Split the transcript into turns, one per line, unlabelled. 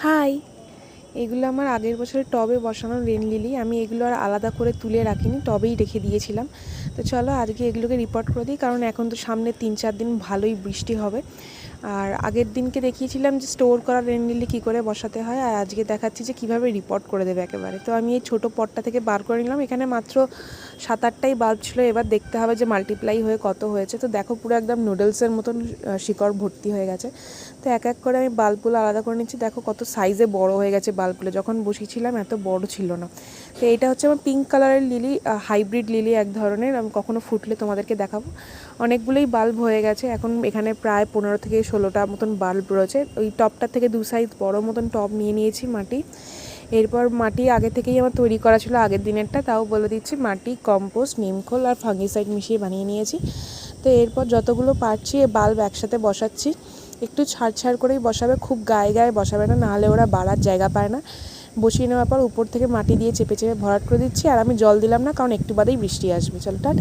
High, এগুলো আমার আগের বছরের টবে বসানো রেন লিলি। আমি এগুলো আর আলাদা করে তুলে রাখিনি, টবেই রেখে দিয়েছিলাম। তো চলো আজকে এগুলোকে রিপোর্ট করে দিই, কারণ এখন তো সামনে 3-4 দিন ভালোই বৃষ্টি হবে। আর আগের দিনকে দেখিয়েছিলাম যে স্টোর করা রেন লিলি কী করে বসাতে হয়, আর আজকে দেখাচ্ছি যে কীভাবে রিপোর্ট করে দেবে একেবারে। তো আমি এই ছোটো পটটা থেকে বার করে নিলাম। এখানে মাত্র 7-8টাই বাল্ব ছিল। এবার দেখতে হবে যে মাল্টিপ্লাই হয়ে কত হয়েছে। তো দেখো পুরো একদম নুডলসের মতন শিকড় ভর্তি হয়ে গেছে। তো এক এক করে আমি বাল্বগুলো আলাদা করে নিচ্ছি। দেখো কত সাইজে বড় হয়ে গেছে বাল্বগুলো, যখন বসিয়েছিলাম এত বড় ছিল না। তো এটা হচ্ছে আমার পিঙ্ক কালারের লিলি, হাইব্রিড লিলি এক ধরনের। আমি কখনো ফুটলে তোমাদেরকে দেখাবো। অনেকগুলোই বাল্ব হয়ে গেছে, এখন এখানে প্রায় 15 থেকে 16টা মতন বাল্ব রয়েছে। ওই টবটার থেকে 2 সাইজ বড় মতন টব নিয়ে নিয়েছি মাটি। এরপর মাটি আগে থেকেই আমার তৈরি করা ছিল আগের দিনেরটা, তাও বলে দিচ্ছি। মাটি, কম্পোস্ট, নিমখোল আর ফাঙ্গিসাইড মিশিয়ে বানিয়ে নিয়েছি। তো এরপর যতগুলো পারছি বাল্ব একসাথে বসাচ্ছি। একটু ছাড় করেই বসাবে, খুব গায়ে গায়ে বসাবে না, নাহলে ওরা বাড়ার জায়গা পায় না। বসিয়ে নেওয়ার পর উপর থেকে মাটি দিয়ে চেপে চেপে ভরাট করে দিচ্ছি। আর আমি জল দিলাম না, কারণ একটু বাদেই বৃষ্টি আসবে। চলো টাটা।